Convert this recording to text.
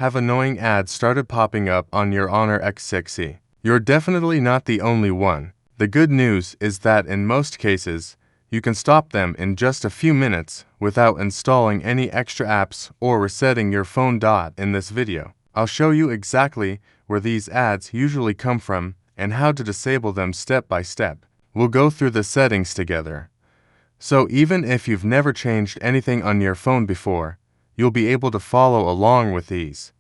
have annoying ads started popping up on your Honor X6e? You're definitely not the only one. The good news is that in most cases, you can stop them in just a few minutes without installing any extra apps or resetting your phone. In this video, I'll show you exactly where these ads usually come from and how to disable them step by step. We'll go through the settings together. So even if you've never changed anything on your phone before, you'll be able to follow along with these.